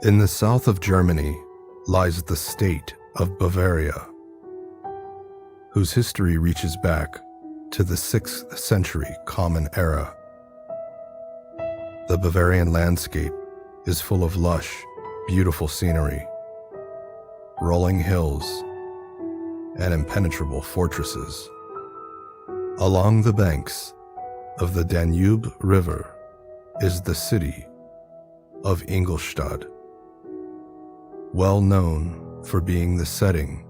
In the south of Germany lies the state of Bavaria, whose history reaches back to the 6th century Common Era. The Bavarian landscape is full of lush, beautiful scenery, rolling hills, and impenetrable fortresses. Along the banks of the Danube River is the city of Ingolstadt, well known for being the setting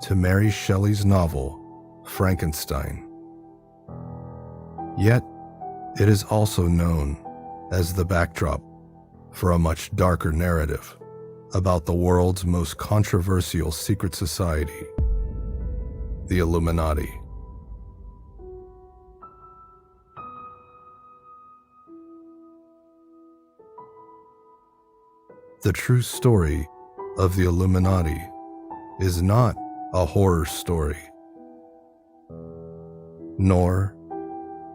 to Mary Shelley's novel Frankenstein. Yet, it is also known as the backdrop for a much darker narrative about the world's most controversial secret society, the Illuminati. The true story of the Illuminati is not a horror story, nor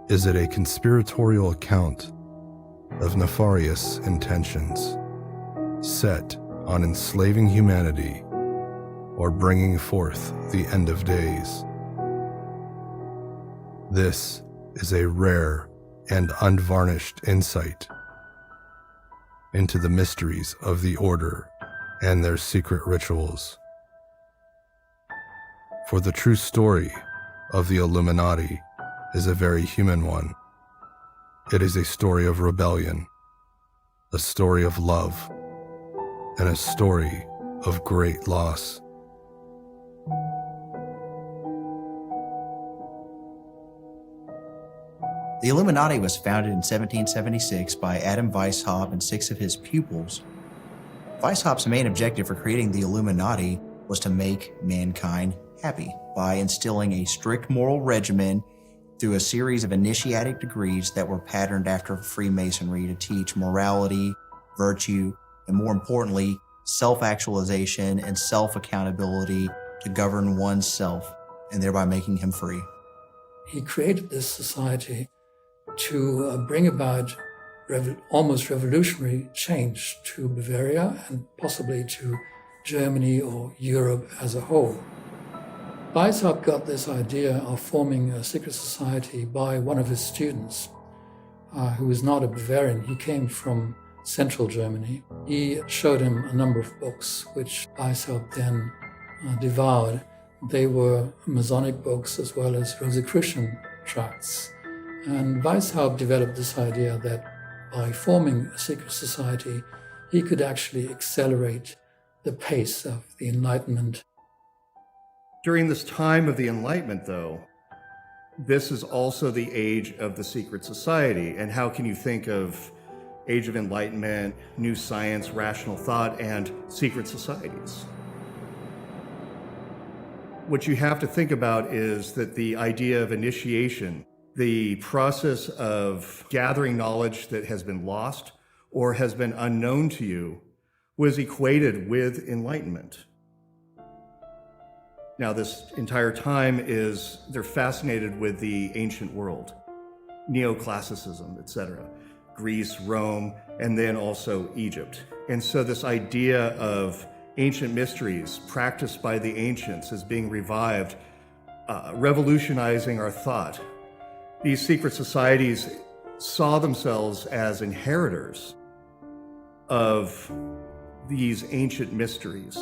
is it a conspiratorial account of nefarious intentions set on enslaving humanity or bringing forth the end of days. This is a rare and unvarnished insight into the mysteries of the Order and their secret rituals. For the true story of the Illuminati is a very human one. It is a story of rebellion, a story of love, and a story of great loss. The Illuminati was founded in 1776 by Adam Weishaupt and 6 of his pupils. Weishaupt's main objective for creating the Illuminati was to make mankind happy by instilling a strict moral regimen through a series of initiatic degrees that were patterned after Freemasonry to teach morality, virtue, and more importantly, self-actualization and self-accountability to govern oneself and thereby making him free. He created this society to bring about almost revolutionary change to Bavaria and possibly to Germany or Europe as a whole. Weishaupt got this idea of forming a secret society by one of his students, who was not a Bavarian. He came from central Germany. He showed him a number of books, which Weishaupt then devoured. They were Masonic books as well as Rosicrucian tracts. And Weishaupt developed this idea that by forming a secret society, he could actually accelerate the pace of the Enlightenment. During this time of the Enlightenment, though, this is also the age of the secret society. And how can you think of Age of Enlightenment, new science, rational thought, and secret societies? What you have to think about is that the idea of initiation, the process of gathering knowledge that has been lost or has been unknown to you, was equated with enlightenment. Now, this entire time they're fascinated with the ancient world, neoclassicism, etc., Greece, Rome, and then also Egypt. And so this idea of ancient mysteries practiced by the ancients is being revived, revolutionizing our thought. These secret societies saw themselves as inheritors of these ancient mysteries.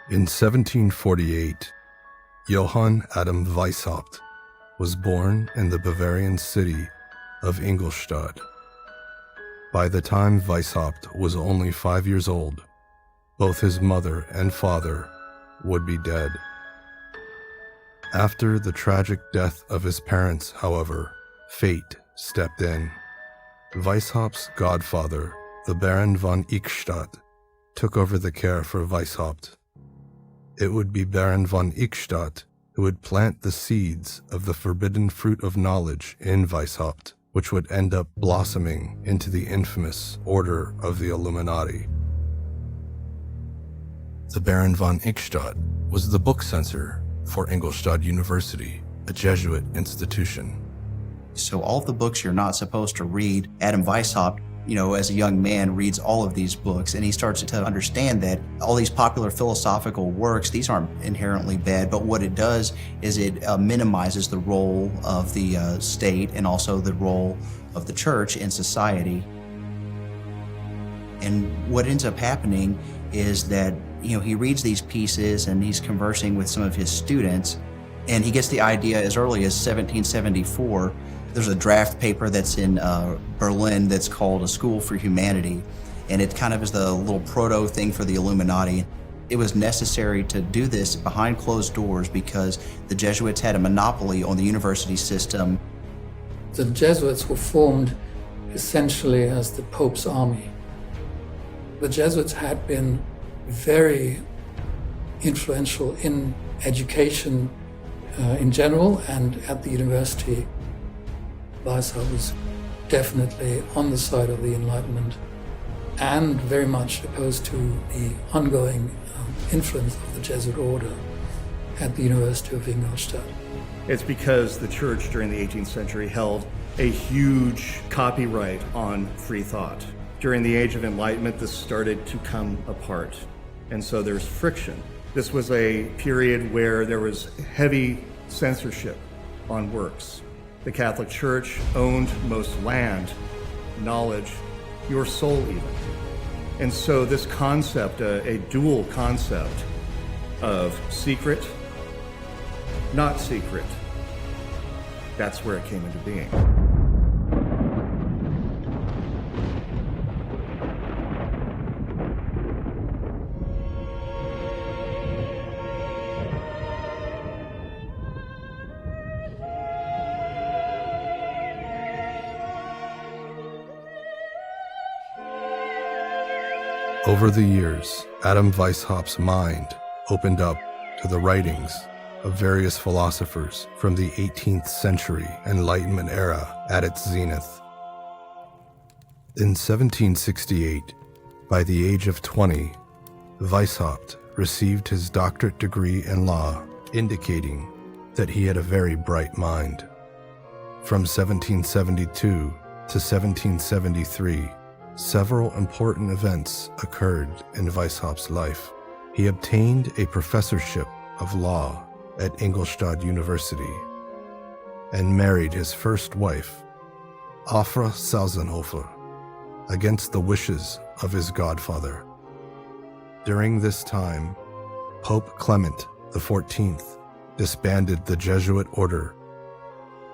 In 1748, Johann Adam Weishaupt was born in the Bavarian city of Ingolstadt. By the time Weishaupt was only 5 years old, both his mother and father would be dead. After the tragic death of his parents, however, fate stepped in. Weishaupt's godfather, the Baron von Eichstätt, took over the care for Weishaupt. It would be Baron von Eichstätt who would plant the seeds of the forbidden fruit of knowledge in Weishaupt, which would end up blossoming into the infamous Order of the Illuminati. The Baron von Eichstätt was the book censor for Ingolstadt University, a Jesuit institution. So all the books you're not supposed to read, Adam Weishaupt, as a young man, reads all of these books, and he starts to understand that all these popular philosophical works, these aren't inherently bad, but what it does is it minimizes the role of the state and also the role of the church in society. And what ends up happening is that, he reads these pieces and he's conversing with some of his students, and he gets the idea as early as 1774. There's a draft paper that's in Berlin that's called A School for Humanity, and it kind of is the little proto thing for the Illuminati. It was necessary to do this behind closed doors because the Jesuits had a monopoly on the university system. The Jesuits were formed essentially as the Pope's army. The Jesuits had been very influential in education in general and at the university. Weishaupt was definitely on the side of the Enlightenment and very much opposed to the ongoing influence of the Jesuit order at the University of Ingolstadt. It's because the church during the 18th century held a huge copyright on free thought. During the Age of Enlightenment, this started to come apart, and so there's friction. This was a period where there was heavy censorship on works. The Catholic Church owned most land, knowledge, your soul even. And so this concept, a dual concept of secret, not secret, that's where it came into being. Over the years, Adam Weishaupt's mind opened up to the writings of various philosophers from the 18th century Enlightenment era at its zenith. In 1768, by the age of 20, Weishaupt received his doctorate degree in law, indicating that he had a very bright mind. From 1772 to 1773, several important events occurred in Weishaupt's life. He obtained a professorship of law at Ingolstadt University and married his first wife, Afra Sausenhofer, against the wishes of his godfather. During this time, Pope Clement XIV disbanded the Jesuit order.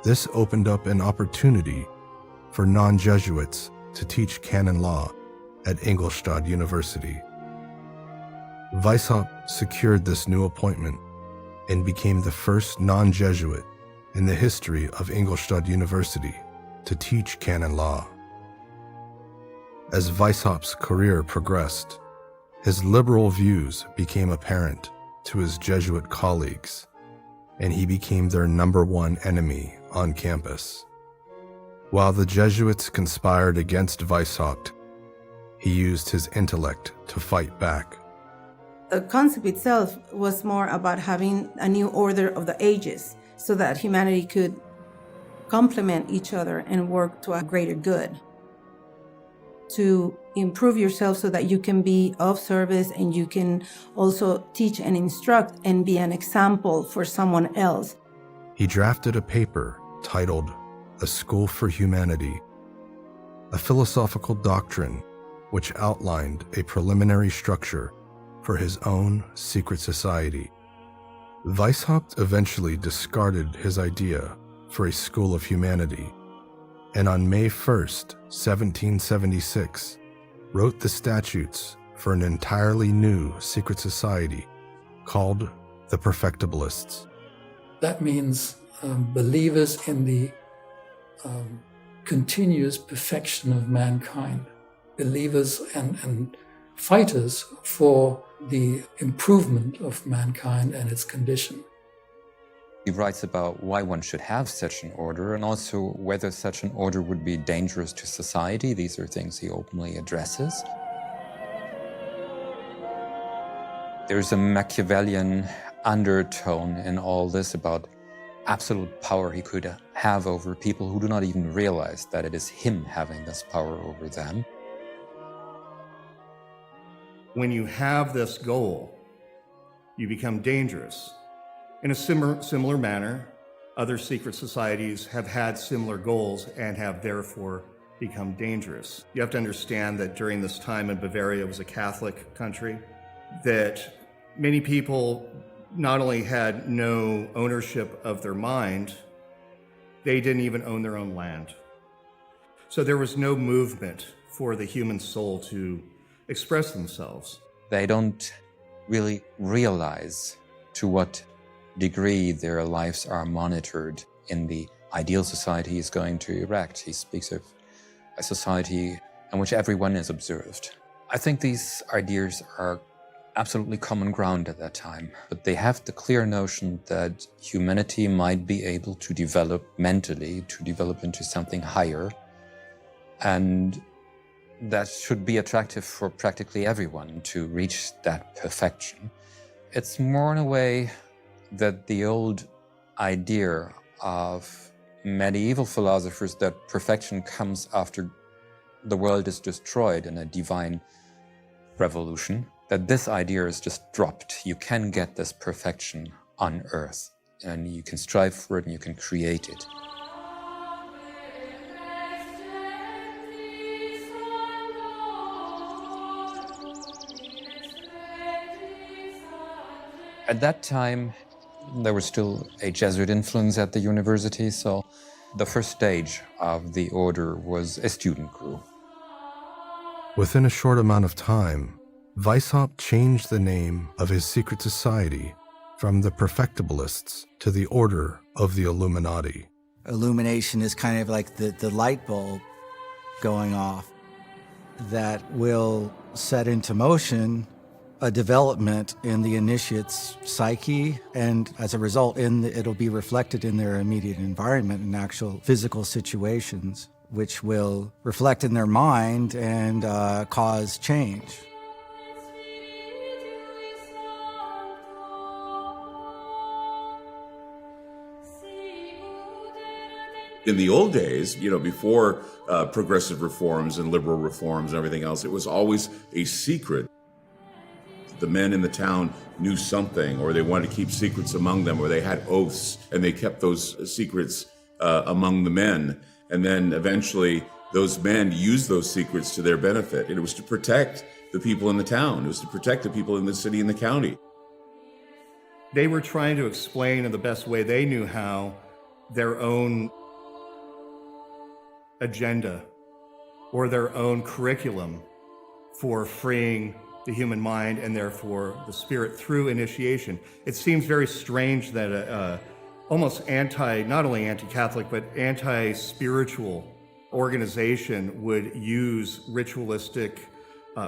This opened up an opportunity for non-Jesuits to teach canon law at Ingolstadt University. Weishaupt secured this new appointment and became the first non-Jesuit in the history of Ingolstadt University to teach canon law. As Weishaupt's career progressed, his liberal views became apparent to his Jesuit colleagues, and he became their #1 enemy on campus. While the Jesuits conspired against Weishaupt, he used his intellect to fight back. The concept itself was more about having a new order of the ages so that humanity could complement each other and work to a greater good. To improve yourself so that you can be of service and you can also teach and instruct and be an example for someone else. He drafted a paper titled A School for Humanity, a philosophical doctrine which outlined a preliminary structure for his own secret society. Weishaupt eventually discarded his idea for a school of humanity, and on May 1st, 1776, wrote the statutes for an entirely new secret society called the Perfectibilists. That means believers in the continuous perfection of mankind, believers and fighters for the improvement of mankind and its condition. He writes about why one should have such an order and also whether such an order would be dangerous to society. These are things he openly addresses. There's a Machiavellian undertone in all this about absolute power he could have over people who do not even realize that it is him having this power over them. When you have this goal, you become dangerous. In a similar manner, other secret societies have had similar goals and have therefore become dangerous. You have to understand that during this time in Bavaria, it was a Catholic country, that many people not only had no ownership of their mind, they didn't even own their own land. So there was no movement for the human soul to express themselves. They don't really realize to what degree their lives are monitored in the ideal society he's going to erect. He speaks of a society in which everyone is observed. I think these ideas are absolutely common ground at that time, but they have the clear notion that humanity might be able to develop mentally, to develop into something higher, and that should be attractive for practically everyone to reach that perfection. It's more in a way that the old idea of medieval philosophers that perfection comes after the world is destroyed in a divine revolution, that this idea is just dropped. You can get this perfection on earth, and you can strive for it and you can create it. At that time, there was still a Jesuit influence at the university, so the first stage of the order was a student crew. Within a short amount of time, Weishaupt changed the name of his secret society from the Perfectibilists to the Order of the Illuminati. Illumination is kind of like the light bulb going off that will set into motion a development in the initiate's psyche, and as a result, it'll be reflected in their immediate environment in actual physical situations, which will reflect in their mind and cause change. In the old days, before progressive reforms and liberal reforms and everything else, it was always a secret. The men in the town knew something, or they wanted to keep secrets among them, or they had oaths, and they kept those secrets among the men. And then eventually, those men used those secrets to their benefit. And it was to protect the people in the town. It was to protect the people in the city and the county. They were trying to explain in the best way they knew how their own agenda or their own curriculum for freeing the human mind and therefore the spirit through initiation. It seems very strange that almost not only anti-Catholic, but anti-spiritual organization would use ritualistic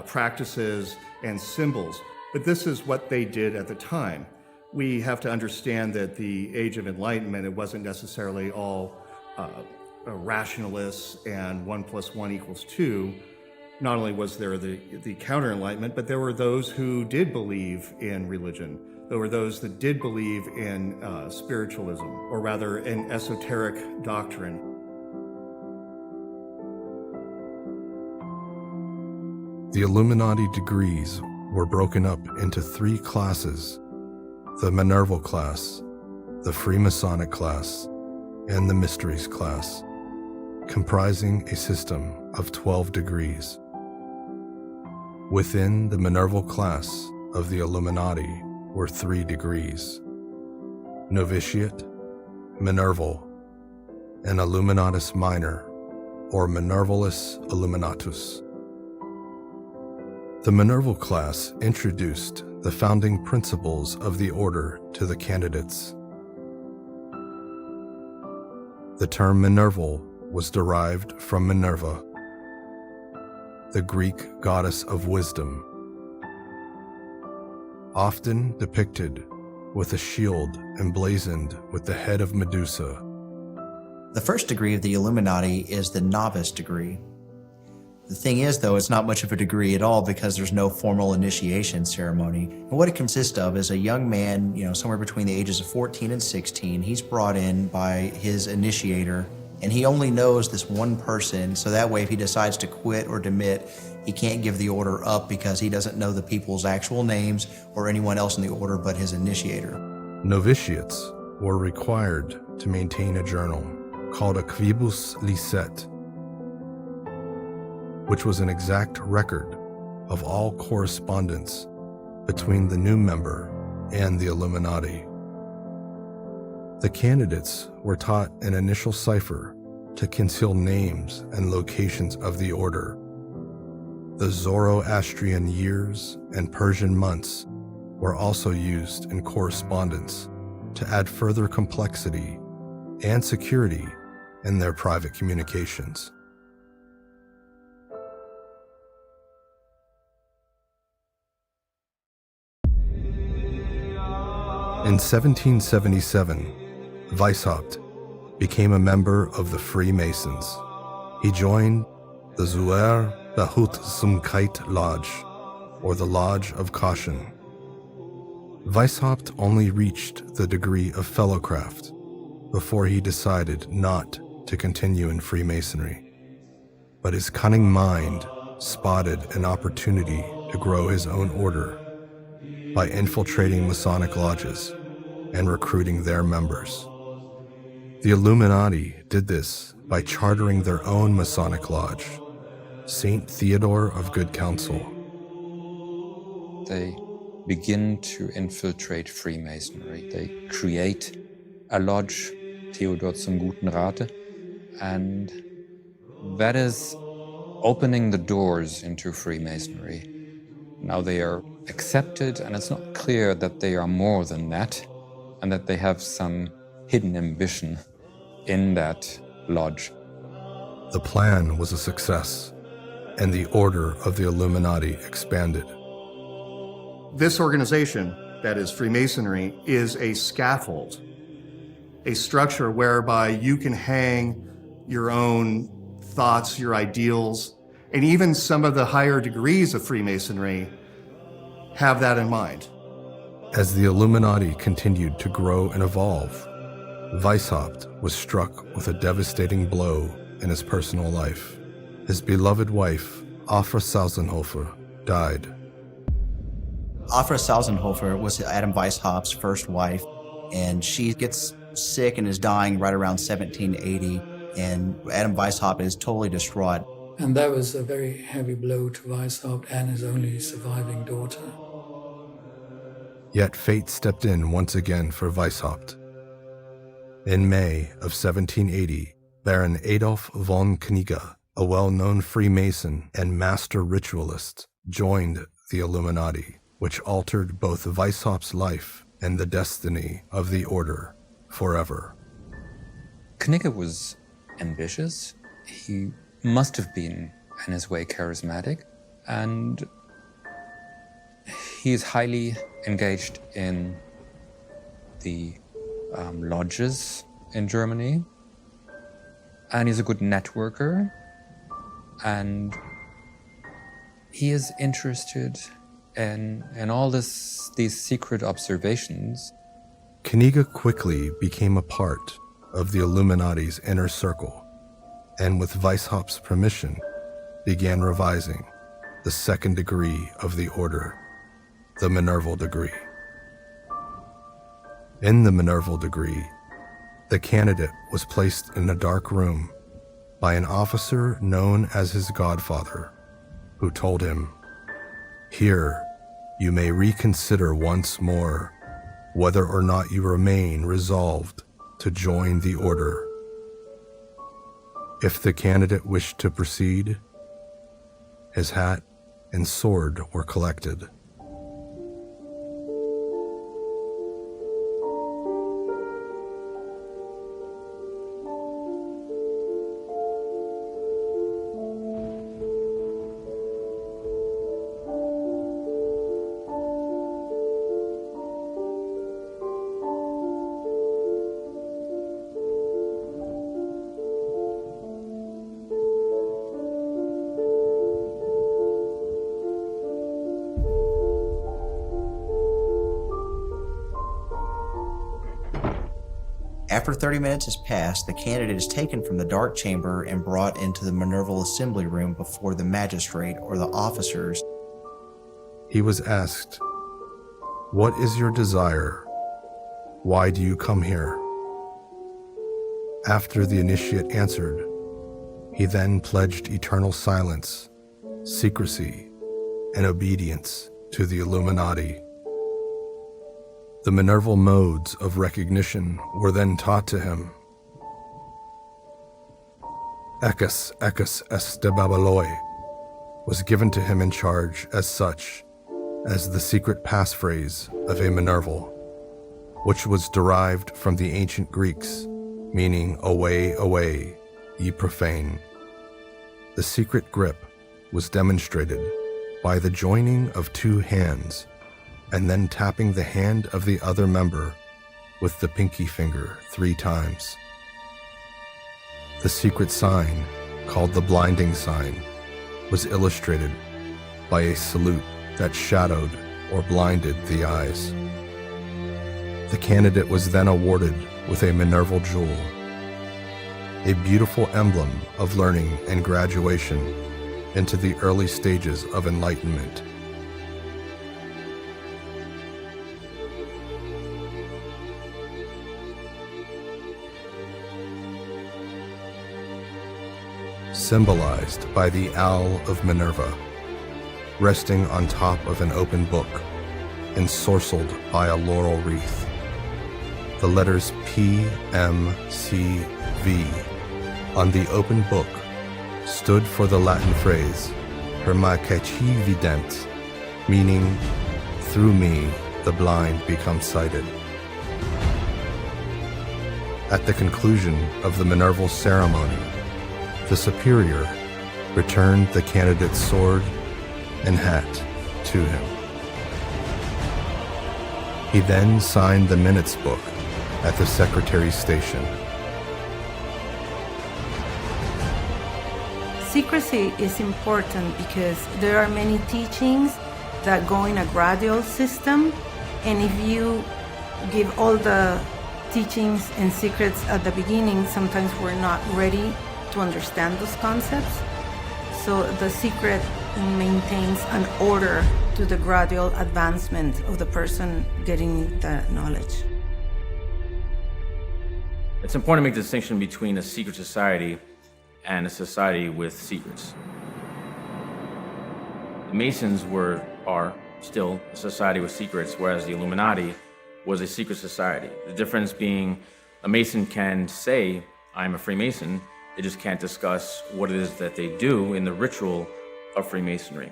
practices and symbols. But this is what they did at the time. We have to understand that the Age of Enlightenment, it wasn't necessarily all rationalists and 1 + 1 = 2. Not only was there the counter-enlightenment, but there were those who did believe in religion. There were those that did believe in spiritualism, or rather in esoteric doctrine. The Illuminati degrees were broken up into 3 classes: the Minerval class, the Freemasonic class, and the Mysteries class, comprising a system of 12 degrees. Within the Minerval class of the Illuminati were 3 degrees: Novitiate, Minerval, and Illuminatus Minor, or Minervalis Illuminatus. The Minerval class introduced the founding principles of the order to the candidates. The term Minerval was derived from Minerva, the Greek goddess of wisdom, often depicted with a shield emblazoned with the head of Medusa. The first degree of the Illuminati is the novice degree. The thing is, though, it's not much of a degree at all because there's no formal initiation ceremony. And what it consists of is a young man, somewhere between the ages of 14 and 16. He's brought in by his initiator, and he only knows this one person, so that way if he decides to quit or demit, he can't give the order up because he doesn't know the people's actual names or anyone else in the order but his initiator. Novitiates were required to maintain a journal called a quibus licet, which was an exact record of all correspondence between the new member and the Illuminati. The candidates were taught an initial cipher to conceal names and locations of the order. The Zoroastrian years and Persian months were also used in correspondence to add further complexity and security in their private communications. In 1777, Weishaupt became a member of the Freemasons. He joined the Zur Behutsamkeit Lodge, or the Lodge of Caution. Weishaupt only reached the degree of Fellowcraft before he decided not to continue in Freemasonry. But his cunning mind spotted an opportunity to grow his own order by infiltrating Masonic lodges and recruiting their members. The Illuminati did this by chartering their own Masonic lodge, St. Theodore of Good Counsel. They begin to infiltrate Freemasonry. They create a lodge, Theodor zum Guten Rate, and that is opening the doors into Freemasonry. Now they are accepted, and it's not clear that they are more than that, and that they have some hidden ambition in that lodge. The plan was a success, and the order of the Illuminati expanded. This organization, that is Freemasonry, is a scaffold, a structure whereby you can hang your own thoughts, your ideals, and even some of the higher degrees of Freemasonry have that in mind. As the Illuminati continued to grow and evolve, Weishaupt was struck with a devastating blow in his personal life. His beloved wife, Afra Sausenhofer, died. Afra Sausenhofer was Adam Weishaupt's first wife, and she gets sick and is dying right around 1780, and Adam Weishaupt is totally distraught. And that was a very heavy blow to Weishaupt and his only surviving daughter. Yet fate stepped in once again for Weishaupt. In May of 1780, Baron Adolf von Knigge, a well-known Freemason and master ritualist, joined the Illuminati, which altered both Weishaupt's life and the destiny of the order forever. Knigge was ambitious. He must have been, in his way, charismatic, and he is highly engaged in the lodges in Germany, and he's a good networker, and he is interested in all these secret observations. Knigge quickly became a part of the Illuminati's inner circle, and with Weishaupt's permission, began revising the second degree of the order, the Minerval degree. In the Minerval degree, the candidate was placed in a dark room by an officer known as his godfather, who told him, "Here you may reconsider once more whether or not you remain resolved to join the order. If the candidate wished to proceed, his hat and sword were collected. After 30 minutes has passed, the candidate is taken from the dark chamber and brought into the Minerval assembly room before the magistrate or the officers. He was asked, "What is your desire? Why do you come here?" After the initiate answered, he then pledged eternal silence, secrecy, and obedience to the Illuminati. The Minerval modes of recognition were then taught to him. Ekes este Babaloi was given to him in charge as such as the secret passphrase of a Minerval, which was derived from the ancient Greeks, meaning "away, away, ye profane." The secret grip was demonstrated by the joining of two hands and then tapping the hand of the other member with the pinky finger 3 times. The secret sign, called the blinding sign, was illustrated by a salute that shadowed or blinded the eyes. The candidate was then awarded with a Minerval jewel, a beautiful emblem of learning and graduation into the early stages of enlightenment. Symbolized by the Owl of Minerva, resting on top of an open book, ensorcelled by a laurel wreath. The letters P, M, C, V on the open book stood for the Latin phrase "Permacaci vident," meaning, "Through me, the blind become sighted." At the conclusion of the Minerval ceremony, the superior returned the candidate's sword and hat to him. He then signed the minutes book at the secretary's station. Secrecy is important because there are many teachings that go in a gradual system, and if you give all the teachings and secrets at the beginning, sometimes we're not ready to understand those concepts. So the secret maintains an order to the gradual advancement of the person getting the knowledge. It's important to make the distinction between a secret society and a society with secrets. The Masons are still a society with secrets, whereas the Illuminati was a secret society. The difference being a Mason can say, "I'm a Freemason," they just can't discuss what it is that they do in the ritual of Freemasonry.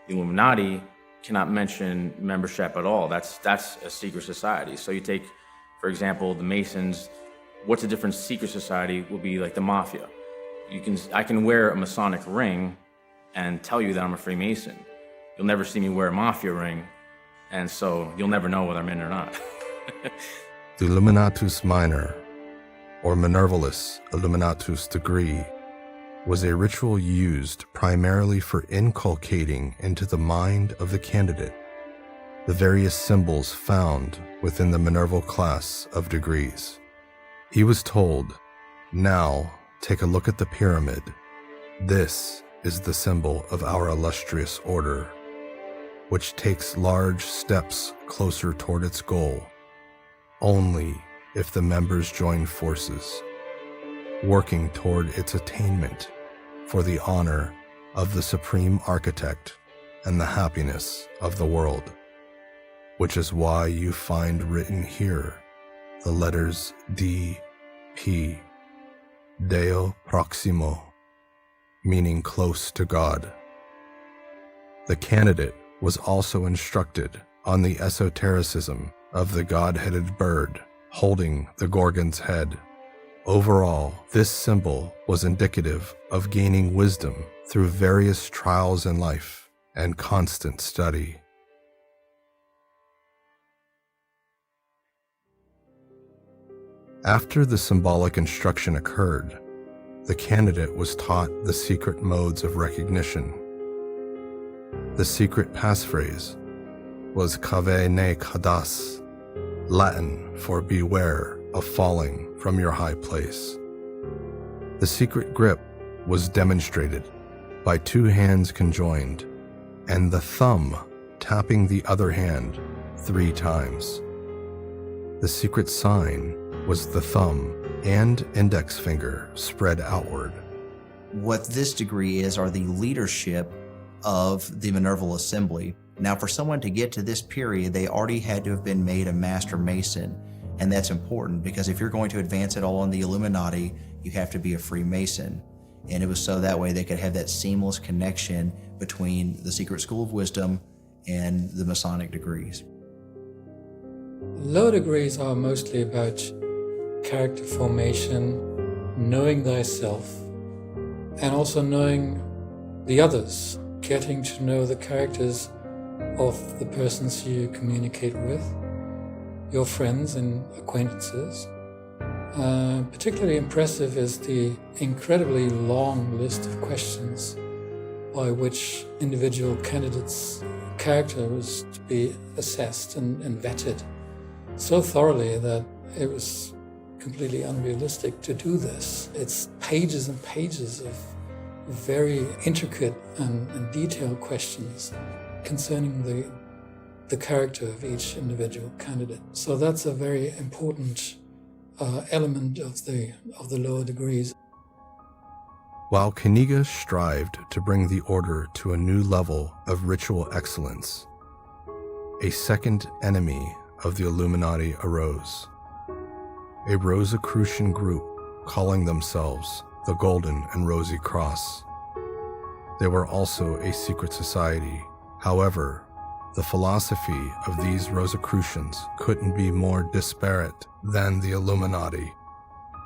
The Illuminati cannot mention membership at all. That's a secret society. So you take, for example, the Masons. What's a different secret society will be like the Mafia. I can wear a Masonic ring and tell you that I'm a Freemason. You'll never see me wear a Mafia ring, and so you'll never know whether I'm in or not. The Illuminatus Minor, or Minervalis Illuminatus degree, was a ritual used primarily for inculcating into the mind of the candidate the various symbols found within the Minerval class of degrees. He was told, "Now take a look at the pyramid. This is the symbol of our illustrious order, which takes large steps closer toward its goal, only if the members join forces, working toward its attainment for the honor of the Supreme Architect and the happiness of the world, which is why you find written here the letters D, P, Deo Proximo, meaning close to God. The candidate was also instructed on the esotericism of the god-headed bird holding the Gorgon's head. Overall, this symbol was indicative of gaining wisdom through various trials in life and constant study. After the symbolic instruction occurred, the candidate was taught the secret modes of recognition. The secret passphrase was Cave ne cadas, Latin for beware of falling from your high place. The secret grip was demonstrated by two hands conjoined and the thumb tapping the other hand 3 times. The secret sign was the thumb and index finger spread outward. What this degree is are the leadership of the Minerval Assembly. Now, for someone to get to this period, they already had to have been made a Master Mason. And that's important because if you're going to advance at all in the Illuminati, you have to be a Freemason. And it was so that way they could have that seamless connection between the Secret School of Wisdom and the Masonic degrees. Lower degrees are mostly about character formation, knowing thyself, and also knowing the others, getting to know the characters of the persons you communicate with, your friends and acquaintances. Particularly impressive is the incredibly long list of questions by which individual candidates' character was to be assessed and vetted so thoroughly that it was completely unrealistic to do this. It's pages and pages of very intricate and detailed questions concerning the character of each individual candidate. So that's a very important element of the lower degrees. While Kaniga strived to bring the order to a new level of ritual excellence, a second enemy of the Illuminati arose. A Rosicrucian group calling themselves the Golden and Rosy Cross. They were also a secret society. However, the philosophy of these Rosicrucians couldn't be more disparate than the Illuminati.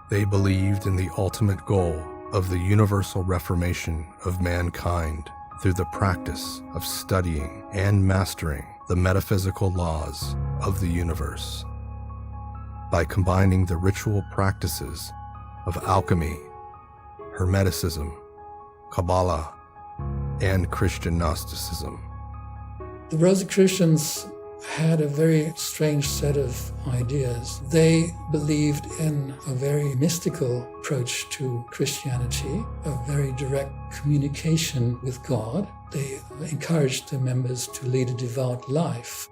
They believed in the ultimate goal of the universal reformation of mankind through the practice of studying and mastering the metaphysical laws of the universe. By combining the ritual practices of alchemy, Hermeticism, Kabbalah, and Christian Gnosticism. The Rosicrucians had a very strange set of ideas. They believed in a very mystical approach to Christianity, a very direct communication with God. They encouraged their members to lead a devout life.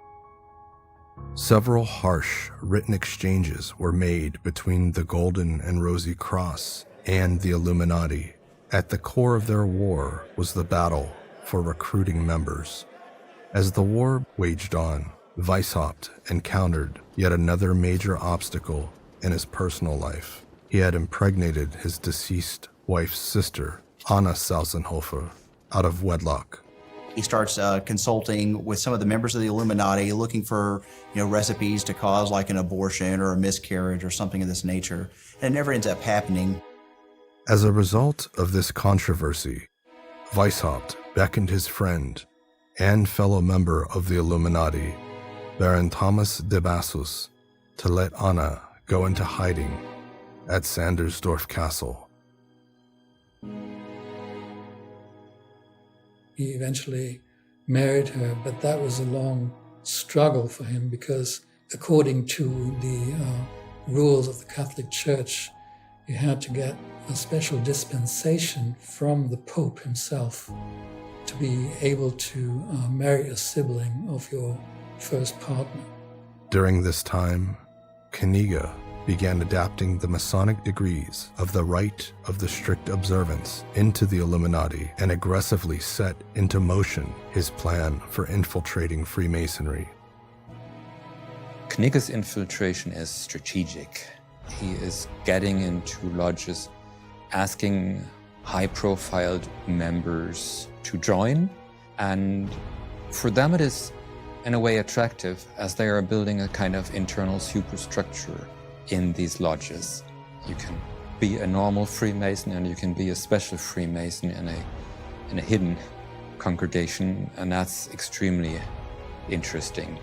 Several harsh written exchanges were made between the Golden and Rosy Cross and the Illuminati. At the core of their war was the battle for recruiting members. As the war waged on, Weishaupt encountered yet another major obstacle in his personal life. He had impregnated his deceased wife's sister, Anna Sausenhofer, out of wedlock. He starts consulting with some of the members of the Illuminati, looking for recipes to cause like an abortion or a miscarriage or something of this nature. And it never ends up happening. As a result of this controversy, Weishaupt beckoned his friend and fellow member of the Illuminati, Baron Thomas de Bassus, to let Anna go into hiding at Sandersdorf Castle. He eventually married her, but that was a long struggle for him because according to the rules of the Catholic Church, you had to get a special dispensation from the Pope himself to be able to marry a sibling of your first partner. During this time, Kaniga began adapting the Masonic degrees of the rite of the strict observance into the Illuminati and aggressively set into motion his plan for infiltrating Freemasonry. Knigge's infiltration is strategic. He is getting into lodges, asking high-profile members to join, and for them it is in a way attractive, as they are building a kind of internal superstructure in these lodges. You can be a normal Freemason and you can be a special Freemason in a hidden congregation, and that's extremely interesting.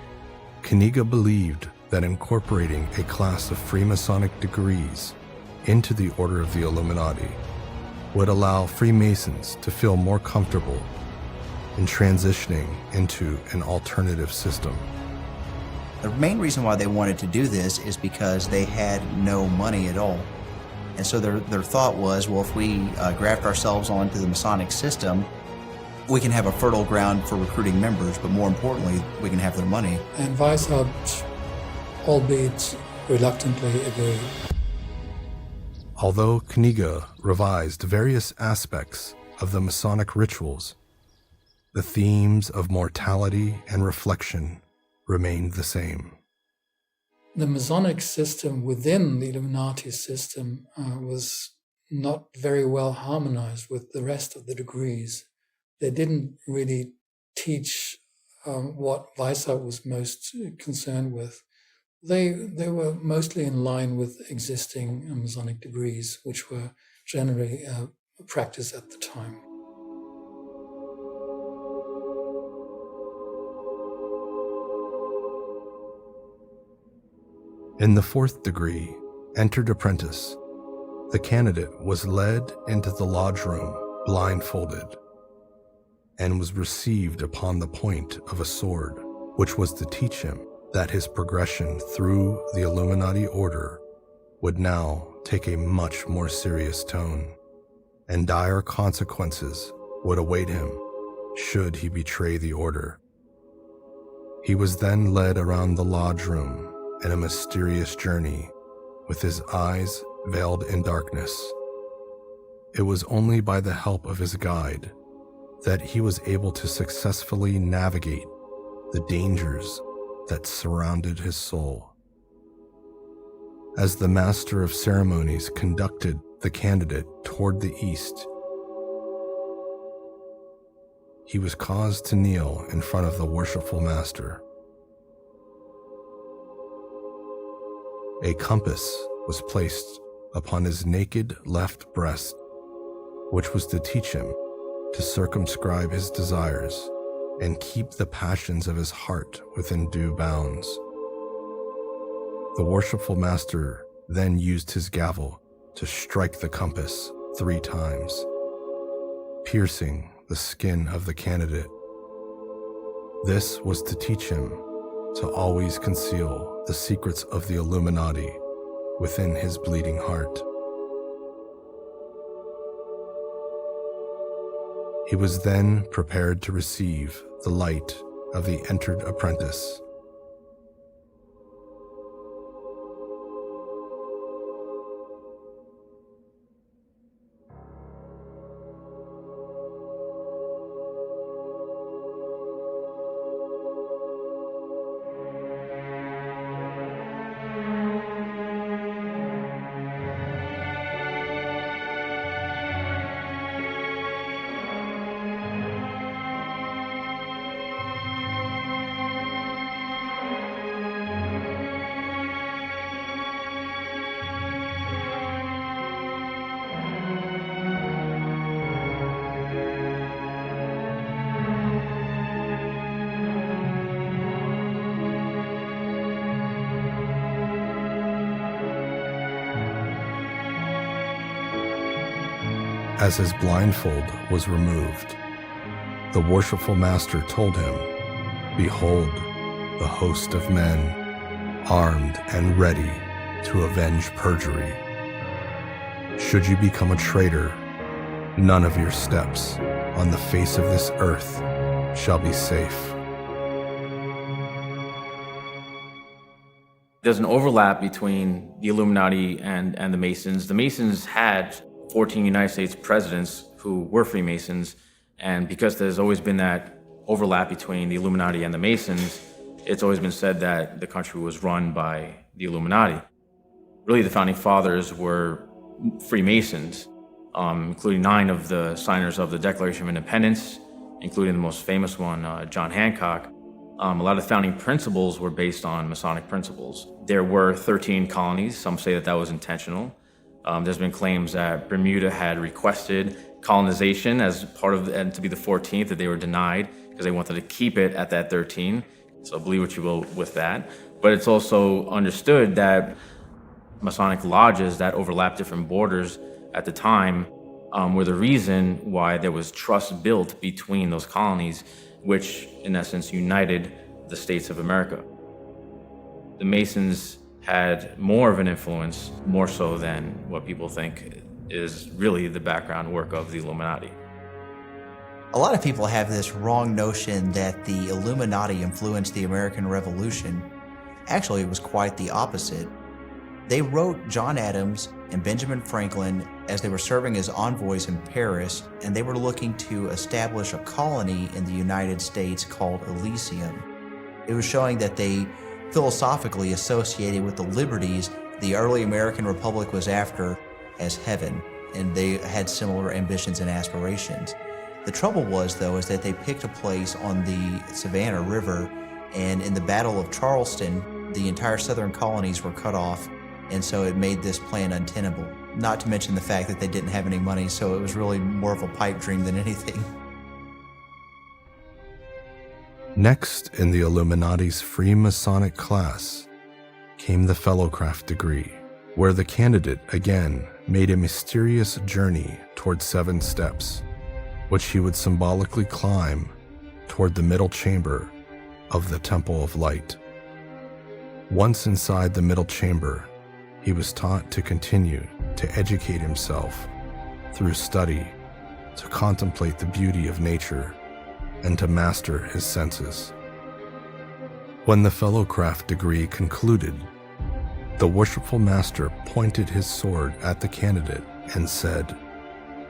Knigge believed that incorporating a class of Freemasonic degrees into the Order of the Illuminati would allow Freemasons to feel more comfortable in transitioning into an alternative system. The main reason why they wanted to do this is because they had no money at all. And so their thought was, well, if we graft ourselves onto the Masonic system, we can have a fertile ground for recruiting members, but more importantly, we can have their money. And Weishaupt, albeit reluctantly, agreed. Although Knigge revised various aspects of the Masonic rituals, the themes of mortality and reflection remained the same. The Masonic system within the Illuminati system was not very well harmonized with the rest of the degrees. They didn't really teach what Weishaupt was most concerned with. They were mostly in line with existing Masonic degrees, which were generally practiced at the time. In the fourth degree, entered apprentice, the candidate was led into the lodge room blindfolded and was received upon the point of a sword, which was to teach him that his progression through the Illuminati order would now take a much more serious tone, and dire consequences would await him should he betray the order. He was then led around the lodge room in a mysterious journey with his eyes veiled in darkness. It was only by the help of his guide that he was able to successfully navigate the dangers that surrounded his soul. As the master of ceremonies conducted the candidate toward the east, he was caused to kneel in front of the worshipful master. A compass was placed upon his naked left breast, which was to teach him to circumscribe his desires and keep the passions of his heart within due bounds. The worshipful master then used his gavel to strike the compass 3 times, piercing the skin of the candidate. This was to teach him to always conceal the secrets of the Illuminati within his bleeding heart. He was then prepared to receive the light of the entered apprentice. As his blindfold was removed, the worshipful master told him, "Behold, the host of men, armed and ready to avenge perjury. Should you become a traitor, none of your steps on the face of this earth shall be safe." There's an overlap between the Illuminati and the Masons. The Masons had 14 United States presidents who were Freemasons, and because there's always been that overlap between the Illuminati and the Masons, it's always been said that the country was run by the Illuminati. Really, the founding fathers were Freemasons, including 9 of the signers of the Declaration of Independence, including the most famous one, John Hancock. A lot of the founding principles were based on Masonic principles. There were 13 colonies. Some say that that was intentional. There's been claims that Bermuda had requested colonization as part of, and to be the 14th, that they were denied because they wanted to keep it at that 13. So believe what you will with that. But it's also understood that Masonic lodges that overlapped different borders at the time were the reason why there was trust built between those colonies, which in essence united the states of America. The Masons had more of an influence, more so than what people think is really the background work of the Illuminati. A lot of people have this wrong notion that the Illuminati influenced the American Revolution. Actually, it was quite the opposite. They wrote John Adams and Benjamin Franklin as they were serving as envoys in Paris, and they were looking to establish a colony in the United States called Elysium. It was showing that they philosophically associated with the liberties the early American Republic was after as heaven, and they had similar ambitions and aspirations. The trouble was, though, is that they picked a place on the Savannah River, and in the Battle of Charleston, the entire southern colonies were cut off, and so it made this plan untenable. Not to mention the fact that they didn't have any money, so it was really more of a pipe dream than anything. Next in the Illuminati's Freemasonic class came the Fellowcraft degree, where the candidate again made a mysterious journey toward 7 steps, which he would symbolically climb toward the middle chamber of the Temple of Light. Once inside the middle chamber, he was taught to continue to educate himself through study, to contemplate the beauty of nature, and to master his senses. When the Fellowcraft degree concluded, the worshipful master pointed his sword at the candidate and said,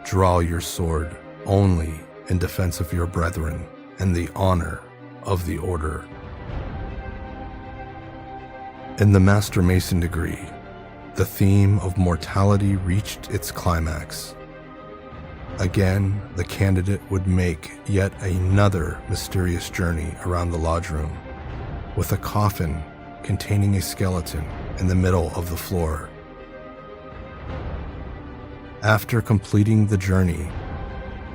"Draw your sword only in defense of your brethren and the honor of the order." In the Master Mason degree, the theme of mortality reached its climax. Again, the candidate would make yet another mysterious journey around the lodge room, with a coffin containing a skeleton in the middle of the floor. After completing the journey,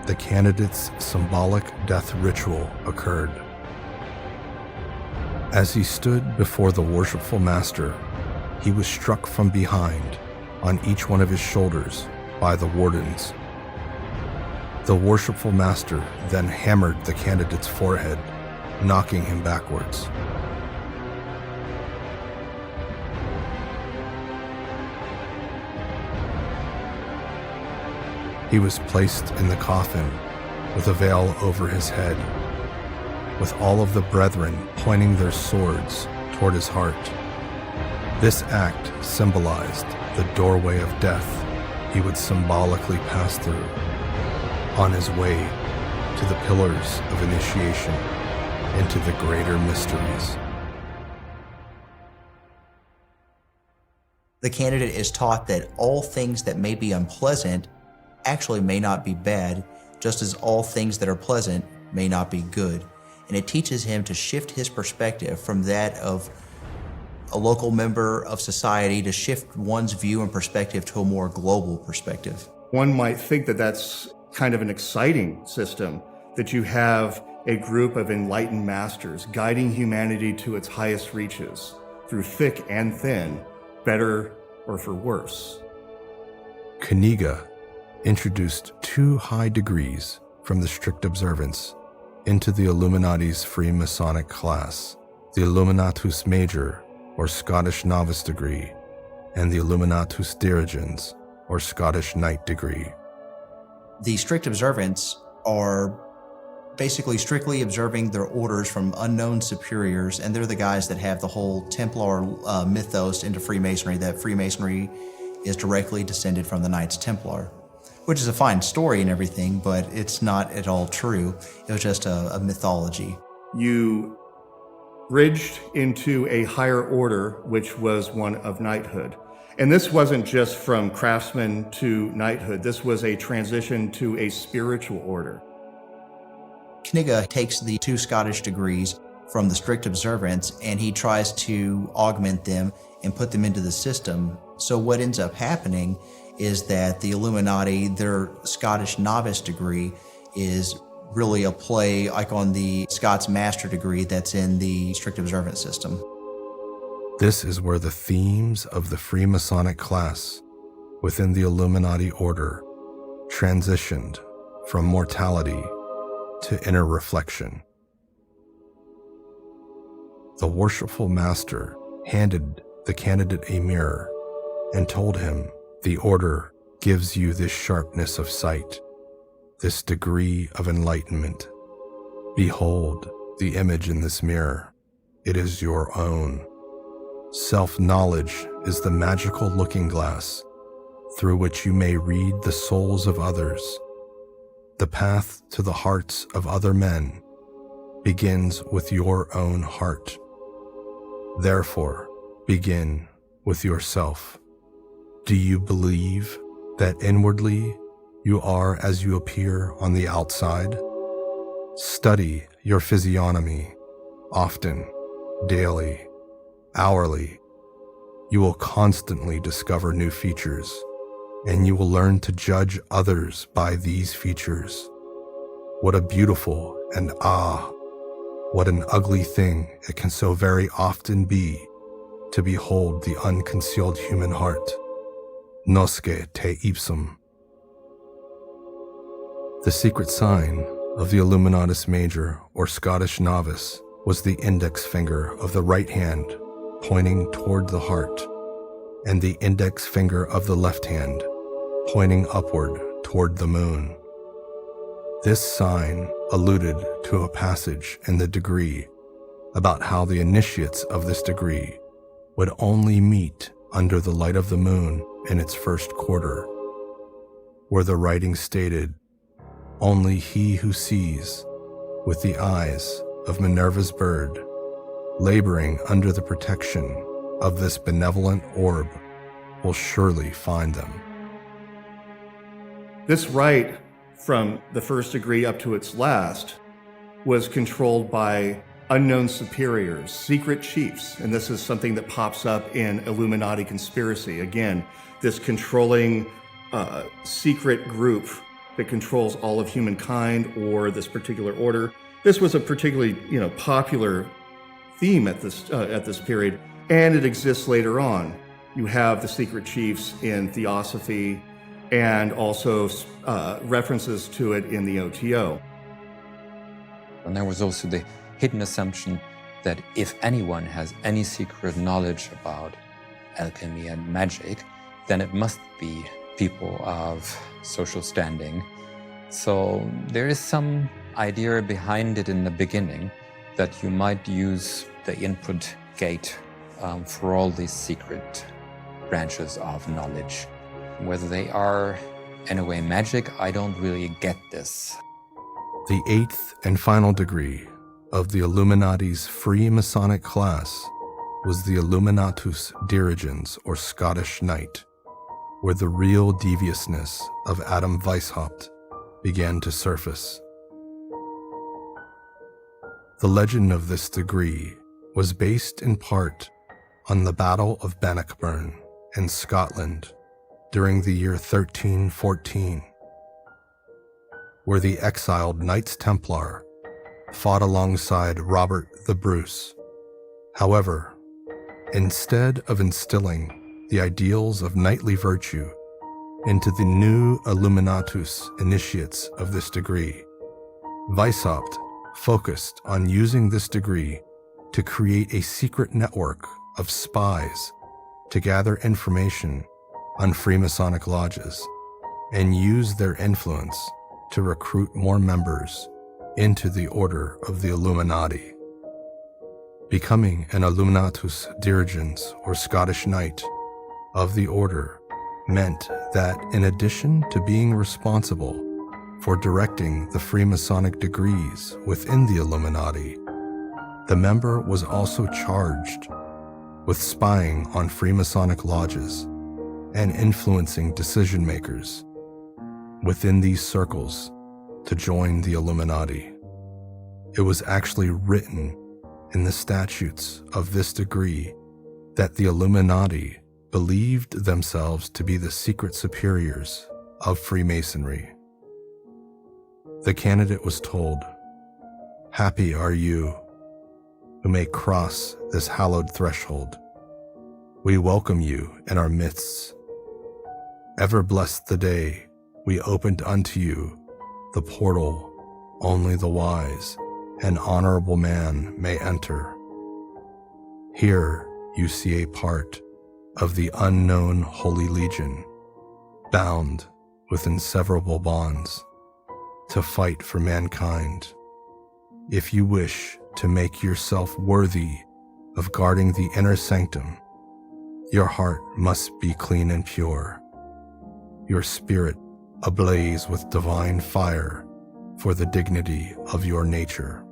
the candidate's symbolic death ritual occurred. As he stood before the worshipful master, he was struck from behind on each one of his shoulders by the wardens. The worshipful master then hammered the candidate's forehead, knocking him backwards. He was placed in the coffin with a veil over his head, with all of the brethren pointing their swords toward his heart. This act symbolized the doorway of death he would symbolically pass through on his way to the pillars of initiation into the greater mysteries. The candidate is taught that all things that may be unpleasant actually may not be bad, just as all things that are pleasant may not be good. And it teaches him to shift his perspective from that of a local member of society to shift one's view and perspective to a more global perspective. One might think that that's kind of an exciting system, that you have a group of enlightened masters guiding humanity to its highest reaches through thick and thin, better or for worse. Kaniga introduced 2 high degrees from the strict observance into the Illuminati's Freemasonic class, the Illuminatus Major, or Scottish Novice degree, and the Illuminatus Dirigens, or Scottish Knight degree. The strict observance are basically strictly observing their orders from unknown superiors, and they're the guys that have the whole Templar mythos into Freemasonry, that Freemasonry is directly descended from the Knights Templar, which is a fine story and everything, but it's not at all true. It was just a mythology. You bridged into a higher order, which was one of knighthood. And this wasn't just from craftsman to knighthood. This was a transition to a spiritual order. Knigge takes the 2 Scottish degrees from the strict observance and he tries to augment them and put them into the system. So what ends up happening is that the Illuminati, their Scottish novice degree, is really a play like on the Scots master degree that's in the strict observance system. This is where the themes of the Freemasonic class within the Illuminati order transitioned from mortality to inner reflection. The worshipful master handed the candidate a mirror and told him, "The order gives you this sharpness of sight, this degree of enlightenment. Behold the image in this mirror. It is your own. Self-knowledge is the magical looking glass through which you may read the souls of others. The path to the hearts of other men begins with your own heart. Therefore, begin with yourself. Do you believe that inwardly you are as you appear on the outside? Study your physiognomy often, daily, hourly. You will constantly discover new features, and you will learn to judge others by these features. What a beautiful and what an ugly thing it can so very often be to behold the unconcealed human heart. Nosce te ipsum. The secret sign of the Illuminatus Major or Scottish Novice was the index finger of the right hand pointing toward the heart, and the index finger of the left hand pointing upward toward the moon. This sign alluded to a passage in the degree about how the initiates of this degree would only meet under the light of the moon in its first quarter, where the writing stated, "Only he who sees with the eyes of Minerva's bird, laboring under the protection of this benevolent orb, will surely find them." This rite, from the first degree up to its last, was controlled by unknown superiors, secret chiefs, and this is something that pops up in Illuminati conspiracy. Again, this controlling secret group that controls all of humankind or this particular order. This was a particularly popular theme at this period, and it exists later on. You have the secret chiefs in Theosophy, and also references to it in the OTO. And there was also the hidden assumption that if anyone has any secret knowledge about alchemy and magic, then it must be people of social standing. So there is some idea behind it in the beginning that you might use the input gate for all these secret branches of knowledge. Whether they are, in a way, magic, I don't really get this. The 8th and final degree of the Illuminati's Freemasonic class was the Illuminatus Dirigens, or Scottish Knight, where the real deviousness of Adam Weishaupt began to surface. The legend of this degree was based in part on the Battle of Bannockburn in Scotland during the year 1314, where the exiled Knights Templar fought alongside Robert the Bruce. However, instead of instilling the ideals of knightly virtue into the new Illuminatus initiates of this degree, Weishaupt focused on using this degree to create a secret network of spies to gather information on Freemasonic lodges and use their influence to recruit more members into the order of the Illuminati. Becoming an Illuminatus dirigens, or Scottish Knight, of the order meant that in addition to being responsible for directing the Freemasonic degrees within the Illuminati, the member was also charged with spying on Freemasonic lodges and influencing decision-makers within these circles to join the Illuminati. It was actually written in the statutes of this degree that the Illuminati believed themselves to be the secret superiors of Freemasonry. The candidate was told, "Happy are you who may cross this hallowed threshold. We welcome you in our midst. Ever blessed the day we opened unto you the portal only the wise and honorable man may enter. Here you see a part of the unknown Holy Legion, bound with inseverable bonds, to fight for mankind. If you wish to make yourself worthy of guarding the inner sanctum, your heart must be clean and pure, your spirit ablaze with divine fire for the dignity of your nature."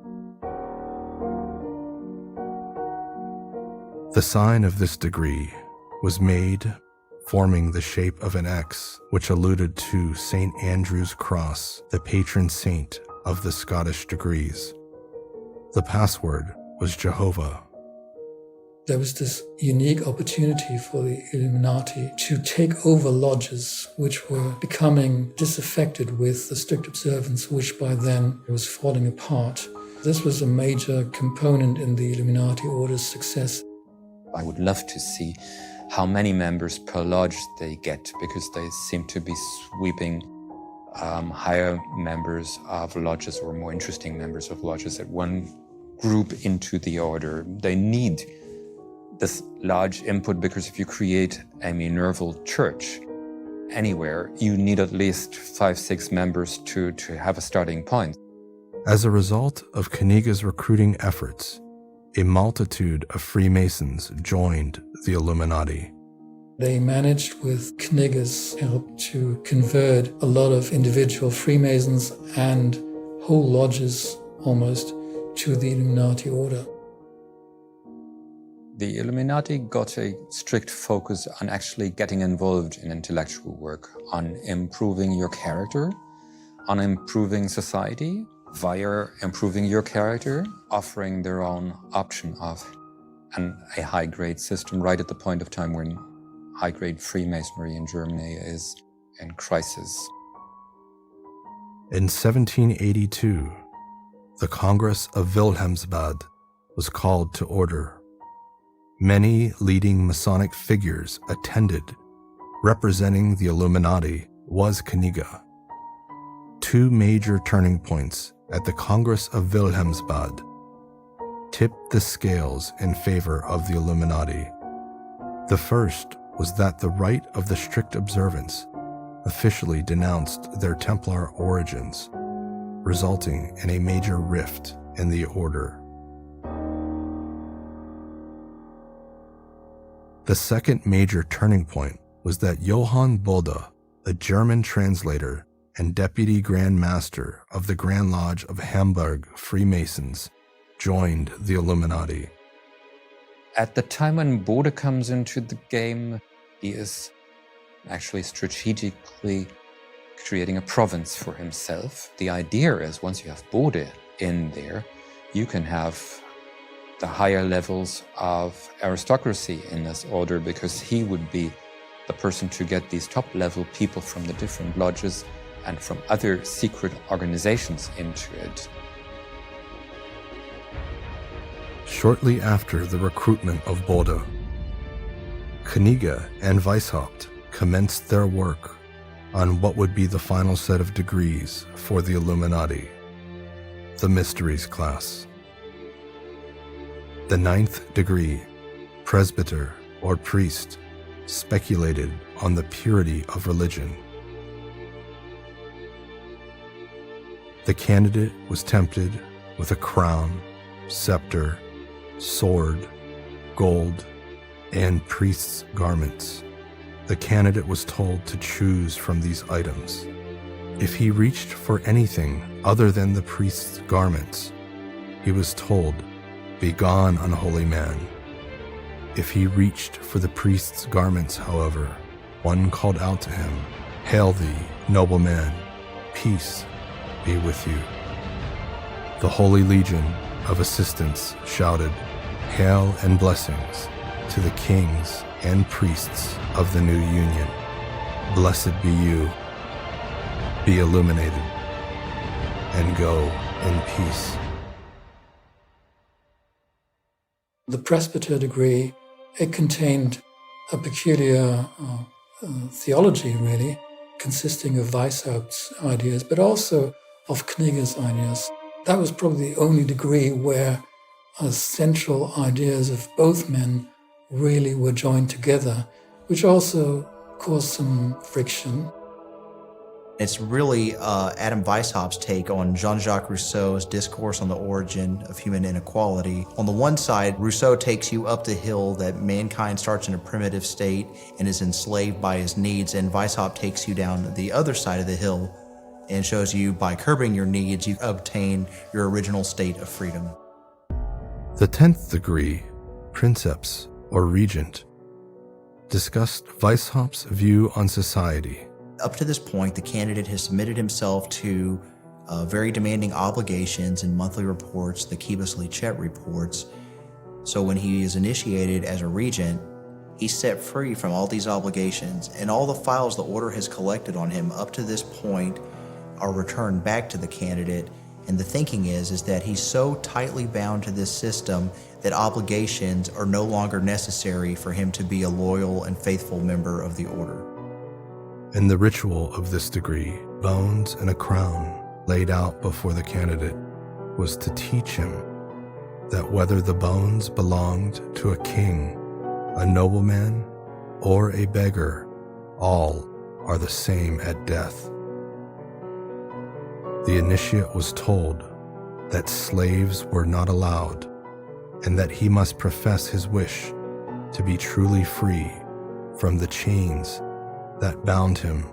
The sign of this degree was made forming the shape of an X, which alluded to St. Andrew's Cross, the patron saint of the Scottish degrees. The password was Jehovah. There was this unique opportunity for the Illuminati to take over lodges which were becoming disaffected with the strict observance, which by then was falling apart. This was a major component in the Illuminati order's success. I would love to see how many members per lodge they get, because they seem to be sweeping higher members of lodges, or more interesting members of lodges, at one group into the order. They need this large input, because if you create a Minerval church anywhere, you need at least 5-6 members to have a starting point. As a result of Kniga's recruiting efforts, a multitude of Freemasons joined the Illuminati. They managed, with Kniga's help, to convert a lot of individual Freemasons and whole lodges almost to the Illuminati order. The Illuminati got a strict focus on actually getting involved in intellectual work, on improving your character, on improving society, via improving your character, offering their own option of a high-grade system right at the point of time when high-grade Freemasonry in Germany is in crisis. In 1782, the Congress of Wilhelmsbad was called to order. Many leading Masonic figures attended. Representing the Illuminati was Kniga. Two major turning points at the Congress of Wilhelmsbad tipped the scales in favor of the Illuminati. The first was that the rite of the strict observance officially denounced their Templar origins, resulting in a major rift in the order. The second major turning point was that Johann Bode, a German translator and deputy Grand Master of the Grand Lodge of Hamburg Freemasons, joined the Illuminati. At the time when Bode comes into the game, he is actually strategically creating a province for himself. The idea is, once you have Bode in there, you can have the higher levels of aristocracy in this order, because he would be the person to get these top-level people from the different lodges and from other secret organizations into it. Shortly after the recruitment of Bode, Kniga and Weishaupt commenced their work on what would be the final set of degrees for the Illuminati, the Mysteries class. The 9th degree, presbyter or priest, speculated on the purity of religion. The candidate was tempted with a crown, scepter, sword, gold, and priest's garments. The candidate was told to choose from these items. If he reached for anything other than the priest's garments, he was told, "Begone, unholy man." If he reached for the priest's garments, however, one called out to him, "Hail thee, noble man, peace be with you." The Holy Legion of Assistants shouted, "Hail and blessings to the kings and priests of the new union. Blessed be you, be illuminated, and go in peace." The presbyter degree, it contained a peculiar theology, really, consisting of Weishaupt's ideas, but also of Knigge's ideas. That was probably the only degree where central ideas of both men really were joined together, which also caused some friction. It's really Adam Weishaupt's take on Jean-Jacques Rousseau's discourse on the origin of human inequality. On the one side, Rousseau takes you up the hill that mankind starts in a primitive state and is enslaved by his needs, and Weishaupt takes you down the other side of the hill and shows you by curbing your needs, you obtain your original state of freedom. The 10th degree, princeps or regent, discussed Weishaupt's view on society. Up to this point, the candidate has submitted himself to very demanding obligations and monthly reports, the Quibus Licet reports. So when he is initiated as a regent, he's set free from all these obligations, and all the files the order has collected on him up to this point are returned back to the candidate. And the thinking is that he's so tightly bound to this system that obligations are no longer necessary for him to be a loyal and faithful member of the order. In the ritual of this degree, bones and a crown laid out before the candidate was to teach him that whether the bones belonged to a king, a nobleman, or a beggar, all are the same at death. The initiate was told that slaves were not allowed and that he must profess his wish to be truly free from the chains that bound him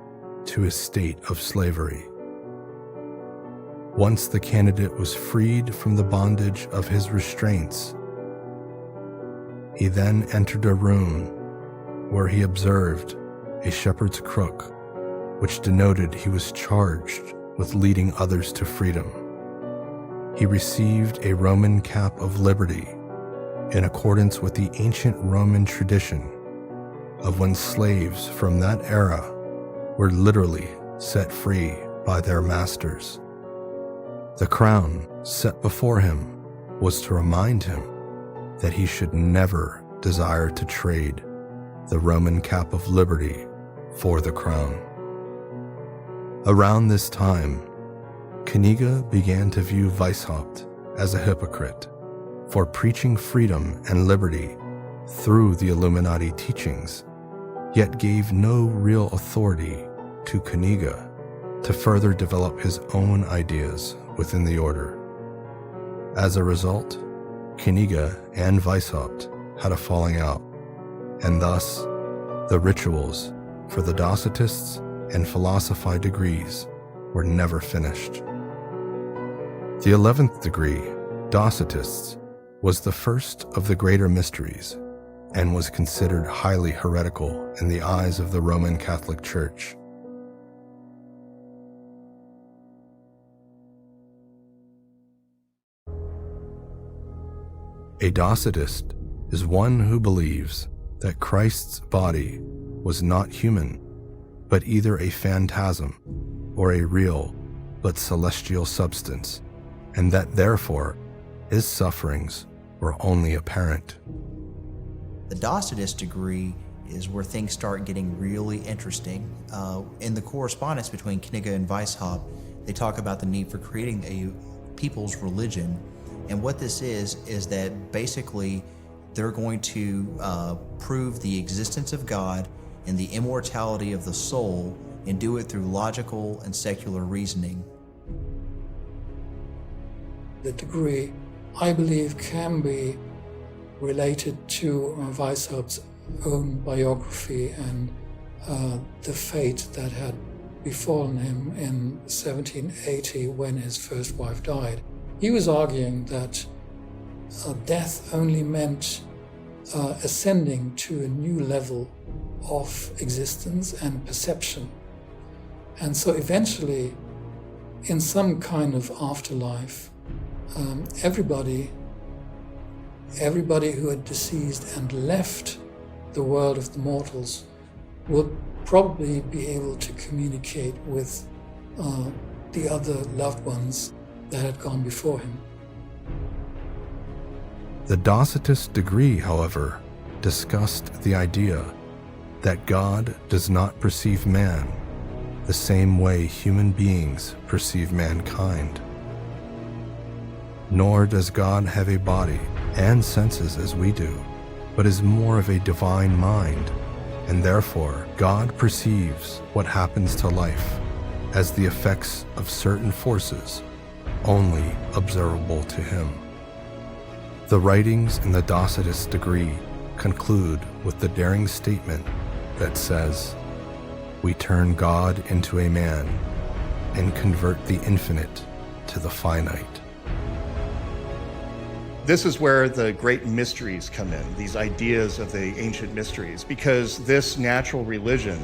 to his state of slavery. Once the candidate was freed from the bondage of his restraints, he then entered a room where he observed a shepherd's crook, which denoted he was charged with leading others to freedom. He received a Roman cap of liberty in accordance with the ancient Roman tradition of when slaves from that era were literally set free by their masters. The crown set before him was to remind him that he should never desire to trade the Roman cap of liberty for the crown. Around this time, Knigge began to view Weishaupt as a hypocrite for preaching freedom and liberty through the Illuminati teachings, yet gave no real authority to Knigge to further develop his own ideas within the order. As a result, Knigge and Weishaupt had a falling out, and thus the rituals for the Docetists and Philosophi degrees were never finished. The 11th degree, Docetists, was the first of the greater mysteries and was considered highly heretical in the eyes of the Roman Catholic Church. A Docetist is one who believes that Christ's body was not human, but either a phantasm or a real but celestial substance, and that therefore his sufferings were only apparent. The Docetist degree is where things start getting really interesting. In the correspondence between Knigge and Weishaupt, they talk about the need for creating a people's religion. And what this is that basically they're going to prove the existence of God and the immortality of the soul and do it through logical and secular reasoning. The degree, I believe, can be related to Weishaupt's own biography and the fate that had befallen him in 1780 when his first wife died. He was arguing that death only meant ascending to a new level of existence and perception. And so eventually, in some kind of afterlife, everybody who had deceased and left the world of the mortals would probably be able to communicate with the other loved ones that had gone before him. The Docetist degree, however, discussed the idea that God does not perceive man the same way human beings perceive mankind. Nor does God have a body and senses as we do, but is more of a divine mind, and therefore God perceives what happens to life as the effects of certain forces only observable to him. The writings in the Docetist degree conclude with the daring statement that says, "We turn God into a man and convert the infinite to the finite." This is where the great mysteries come in, these ideas of the ancient mysteries, because this natural religion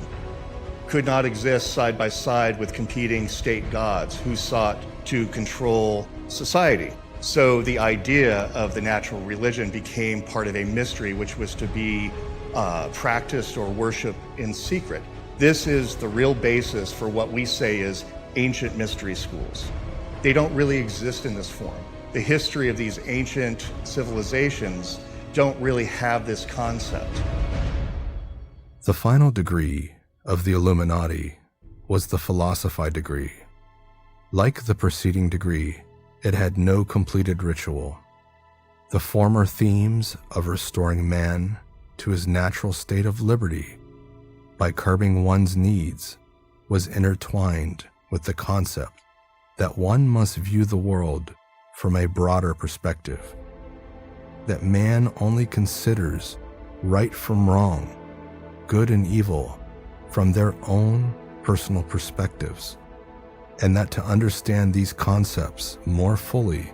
could not exist side by side with competing state gods who sought to control society. So the idea of the natural religion became part of a mystery which was to be practiced or worshiped in secret. This is the real basis for what we say is ancient mystery schools. They don't really exist in this form. The history of these ancient civilizations don't really have this concept. The final degree of the Illuminati was the Philosophi degree. Like the preceding degree, it had no completed ritual. The former themes of restoring man to his natural state of liberty by curbing one's needs was intertwined with the concept that one must view the world from a broader perspective, that man only considers right from wrong, good and evil from their own personal perspectives, and that to understand these concepts more fully,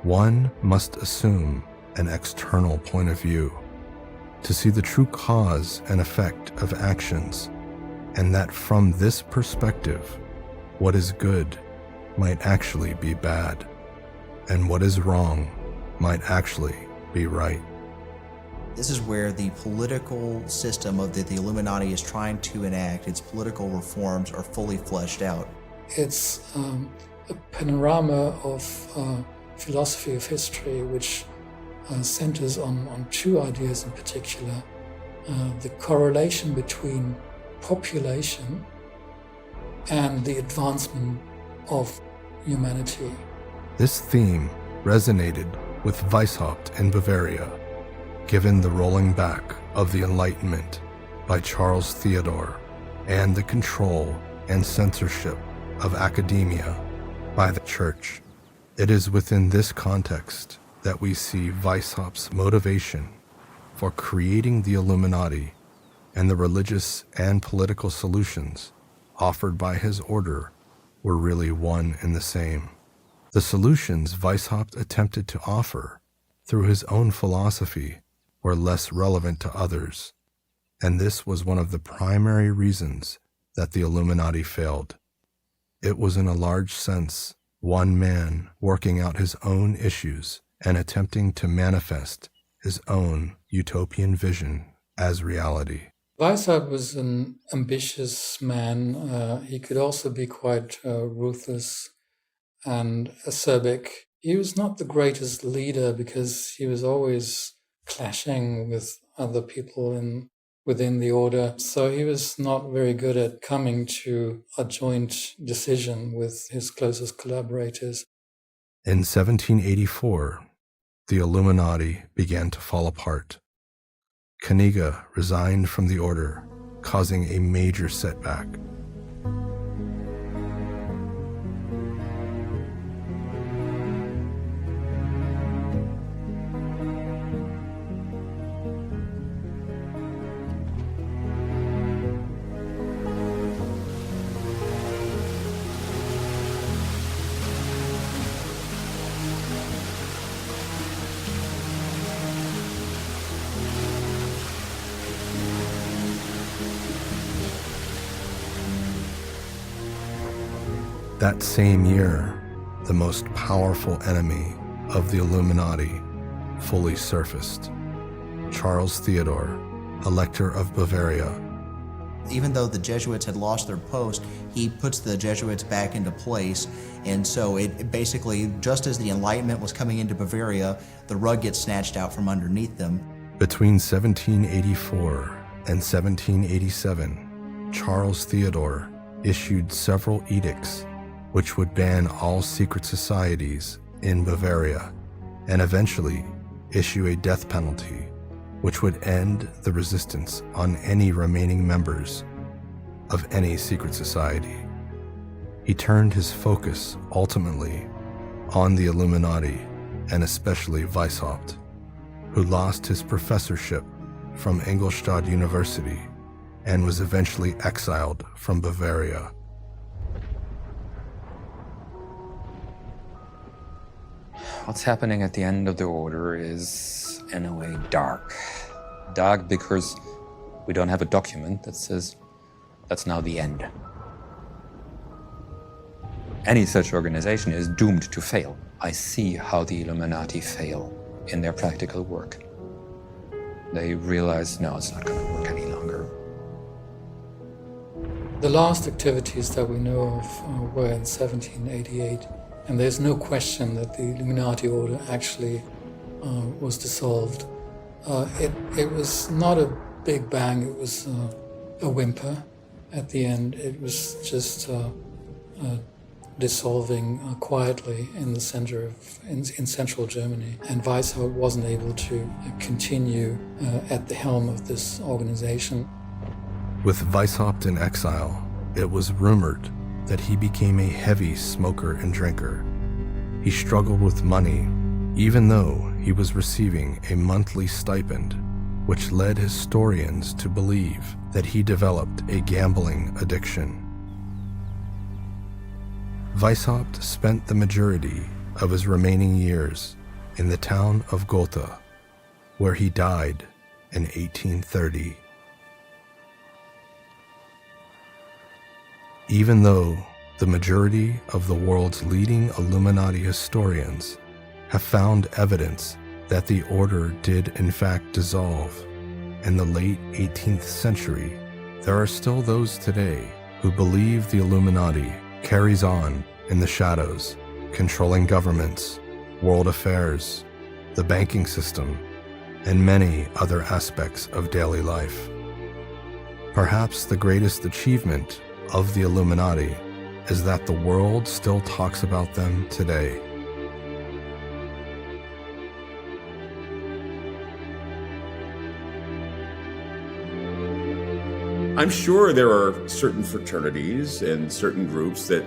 one must assume an external point of view, to see the true cause and effect of actions, and that from this perspective, what is good might actually be bad, and what is wrong might actually be right. This is where the political system of the Illuminati is trying to enact its political reforms are fully fleshed out. It's a panorama of philosophy of history which centers on two ideas in particular. The correlation between population and the advancement of humanity. This theme resonated with Weishaupt in Bavaria, given the rolling back of the Enlightenment by Charles Theodore and the control and censorship of academia by the Church. It is within this context that we see Weishaupt's motivation for creating the Illuminati and the religious and political solutions offered by his order were really one and the same. The solutions Weishaupt attempted to offer through his own philosophy were less relevant to others, and this was one of the primary reasons that the Illuminati failed. It was in a large sense one man working out his own issues and attempting to manifest his own utopian vision as reality. Weishaupt was an ambitious man. He could also be quite ruthless and acerbic. He was not the greatest leader because he was always clashing with other people within the order. So he was not very good at coming to a joint decision with his closest collaborators. In 1784, the Illuminati began to fall apart. Kaniga resigned from the order, causing a major setback. That same year, the most powerful enemy of the Illuminati fully surfaced. Charles Theodore, Elector of Bavaria. Even though the Jesuits had lost their post, he puts the Jesuits back into place. And so it basically, just as the Enlightenment was coming into Bavaria, the rug gets snatched out from underneath them. Between 1784 and 1787, Charles Theodore issued several edicts which would ban all secret societies in Bavaria and eventually issue a death penalty which would end the resistance on any remaining members of any secret society. He turned his focus ultimately on the Illuminati and especially Weishaupt, who lost his professorship from Ingolstadt University and was eventually exiled from Bavaria. What's happening at the end of the order is, in a way, dark. Dark because we don't have a document that says that's now the end. Any such organization is doomed to fail. I see how the Illuminati fail in their practical work. They realize, no, it's not going to work any longer. The last activities that we know of were in 1788, and there's no question that the Illuminati order actually was dissolved. It was not a big bang, it was a whimper at the end. It was just dissolving quietly in the center of, in central Germany. And Weishaupt wasn't able to continue at the helm of this organization. With Weishaupt in exile, it was rumored that he became a heavy smoker and drinker. He struggled with money, even though he was receiving a monthly stipend, which led historians to believe that he developed a gambling addiction. Weishaupt spent the majority of his remaining years in the town of Gotha, where he died in 1830. Even though the majority of the world's leading Illuminati historians have found evidence that the order did in fact dissolve in the late 18th century, there are still those today who believe the Illuminati carries on in the shadows, controlling governments, world affairs, the banking system, and many other aspects of daily life. Perhaps the greatest achievement of the Illuminati is that the world still talks about them today. I'm sure there are certain fraternities and certain groups that,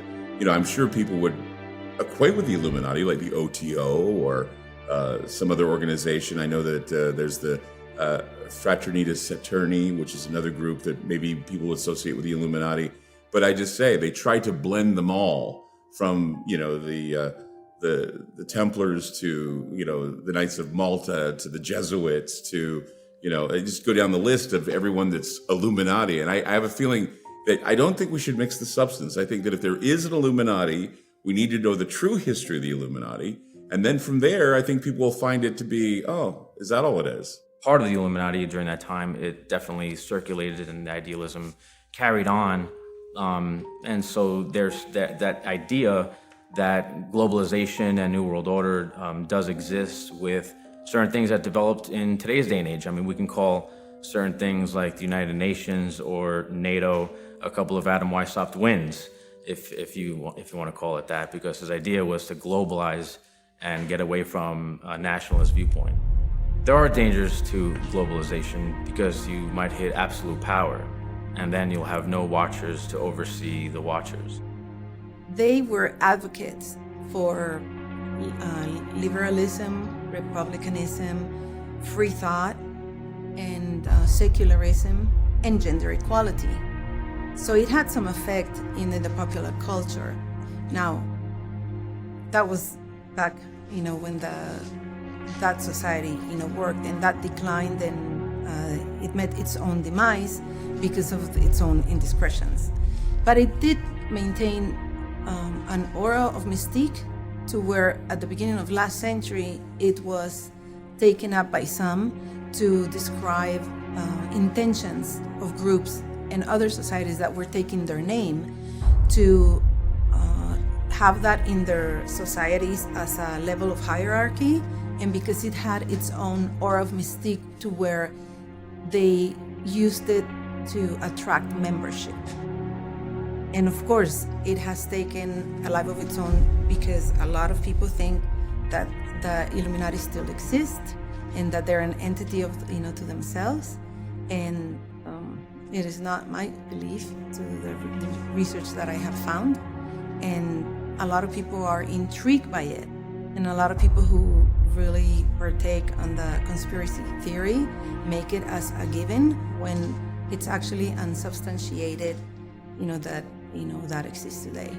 I'm sure people would equate with the Illuminati, like the OTO or some other organization. I know that there's the Fraternitas Saturni, which is another group that maybe people associate with the Illuminati. But I just say they try to blend them all, from the Templars to the Knights of Malta to the Jesuits to I just go down the list of everyone that's Illuminati. And I have a feeling that I don't think we should mix the substance. I think that if there is an Illuminati, we need to know the true history of the Illuminati. And then from there, I think people will find it to be, oh, is that all it is? Part of the Illuminati during that time, it definitely circulated and the idealism carried on. And so there's that idea that globalization and New World Order does exist with certain things that developed in today's day and age. I mean, we can call certain things like the United Nations or NATO a couple of Adam Weishaupt wins, if you want to call it that, because his idea was to globalize and get away from a nationalist viewpoint. There are dangers to globalization because you might hit absolute power, and then you'll have no watchers to oversee the watchers. They were advocates for liberalism, republicanism, free thought, and secularism, and gender equality. So it had some effect in the popular culture. Now, that was back, when that society, worked, and that declined, and it met its own demise because of its own indiscretions. But it did maintain an aura of mystique to where at the beginning of last century it was taken up by some to describe intentions of groups and other societies that were taking their name to have that in their societies as a level of hierarchy, and because it had its own aura of mystique to where they used it to attract membership. And of course, it has taken a life of its own because a lot of people think that the Illuminati still exist and that they're an entity of, to themselves. And it is not my belief to the research that I have found. And a lot of people are intrigued by it. And a lot of people who really partake on the conspiracy theory make it as a given when it's actually unsubstantiated, that exists today.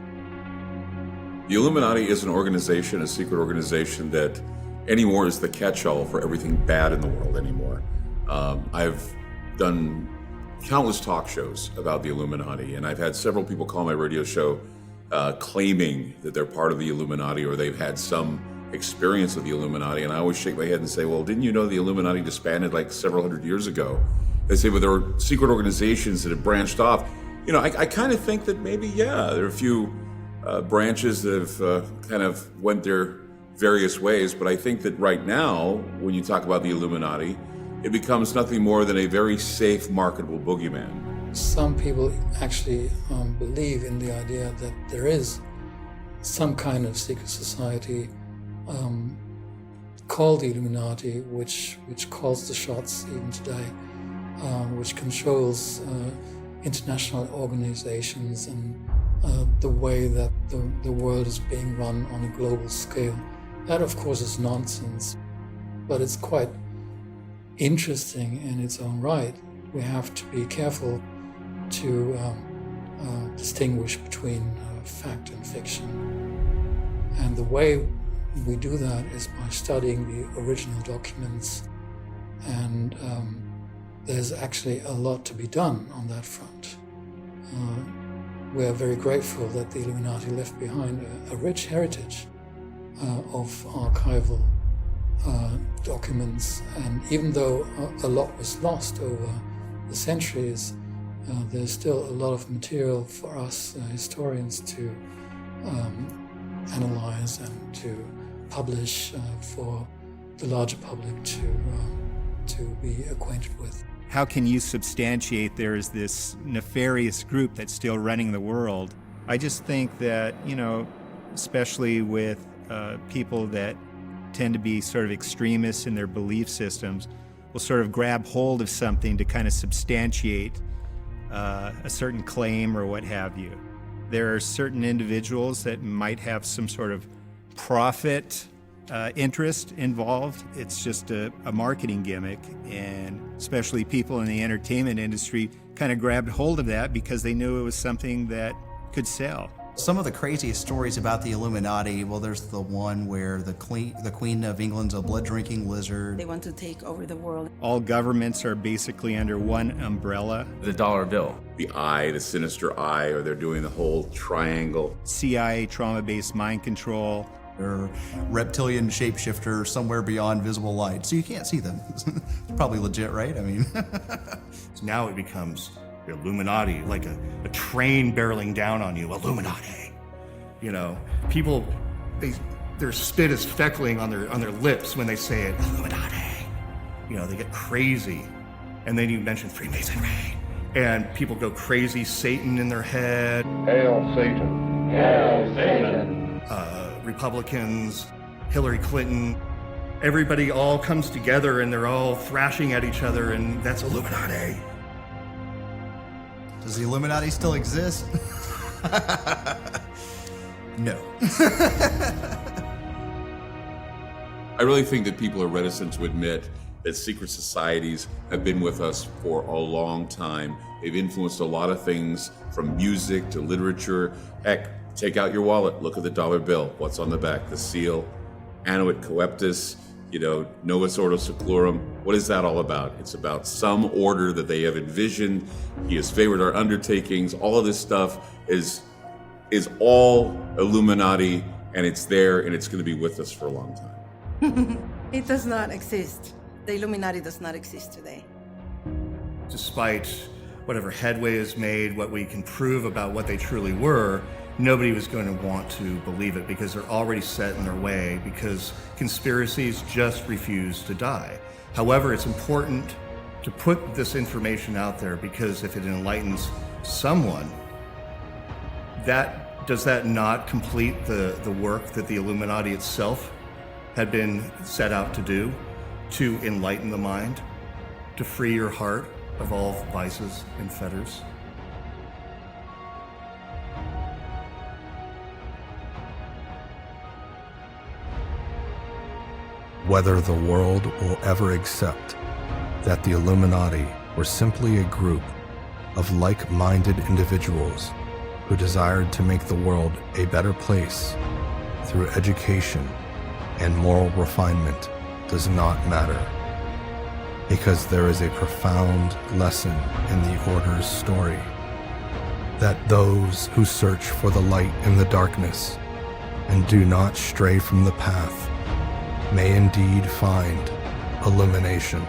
The Illuminati is an organization, a secret organization that anymore is the catch-all for everything bad in the world anymore. I've done countless talk shows about the Illuminati, and I've had several people call my radio show claiming that they're part of the Illuminati or they've had some experience with the Illuminati, and I always shake my head and say, well, didn't you know the Illuminati disbanded like several hundred years ago? They say, well, there were secret organizations that have branched off. I kind of think that maybe, yeah, there are a few branches that have kind of went their various ways, but I think that right now, when you talk about the Illuminati, it becomes nothing more than a very safe, marketable boogeyman. Some people actually believe in the idea that there is some kind of secret society called the Illuminati, which calls the shots even today, which controls international organizations and the way that the world is being run on a global scale. That, of course, is nonsense, but it's quite interesting in its own right. We have to be careful to distinguish between fact and fiction. And the way we do that is by studying the original documents, and there's actually a lot to be done on that front. We are very grateful that the Illuminati left behind a rich heritage of archival documents, and even though a lot was lost over the centuries, there's still a lot of material for us historians to analyze and to publish for the larger public to be acquainted with. How can you substantiate there is this nefarious group that's still running the world? I just think that, especially with people that tend to be sort of extremists in their belief systems, will sort of grab hold of something to kind of substantiate a certain claim or what have you. There are certain individuals that might have some sort of profit interest involved. It's just a marketing gimmick, and especially people in the entertainment industry kind of grabbed hold of that because they knew it was something that could sell. Some of the craziest stories about the Illuminati, well, there's the one where the Queen of England's a blood-drinking lizard. They want to take over the world. All governments are basically under one umbrella. The dollar bill. The eye, the sinister eye, or they're doing the whole triangle. CIA trauma-based mind control. They're reptilian shapeshifters somewhere beyond visible light, so you can't see them. It's probably legit, right? I mean, So now it becomes the Illuminati, like a train barreling down on you. Illuminati. People, their spit is feckling on their lips when they say it. Illuminati. They get crazy, and then you mention Freemasonry, and people go crazy. Satan in their head. Hail Satan! Hail Satan! Republicans, Hillary Clinton, everybody all comes together and they're all thrashing at each other, and that's Illuminati. Does the Illuminati still exist? No. I really think that people are reticent to admit that secret societies have been with us for a long time. They've influenced a lot of things, from music to literature. Heck, take out your wallet, look at the dollar bill. What's on the back? The seal, Annuit Coeptus, Novus Ordo Seclorum. What is that all about? It's about some order that they have envisioned. He has favored our undertakings. All of this stuff is is all Illuminati, and it's there, and it's going to be with us for a long time. It does not exist. The Illuminati does not exist today. Despite whatever headway is made, what we can prove about what they truly were, nobody was going to want to believe it because they're already set in their way, because conspiracies just refuse to die. However, it's important to put this information out there, because if it enlightens someone, does that not complete the work that the Illuminati itself had been set out to do, to enlighten the mind, to free your heart of all vices and fetters? Whether the world will ever accept that the Illuminati were simply a group of like-minded individuals who desired to make the world a better place through education and moral refinement does not matter, because there is a profound lesson in the Order's story, that those who search for the light in the darkness and do not stray from the path may indeed find illumination.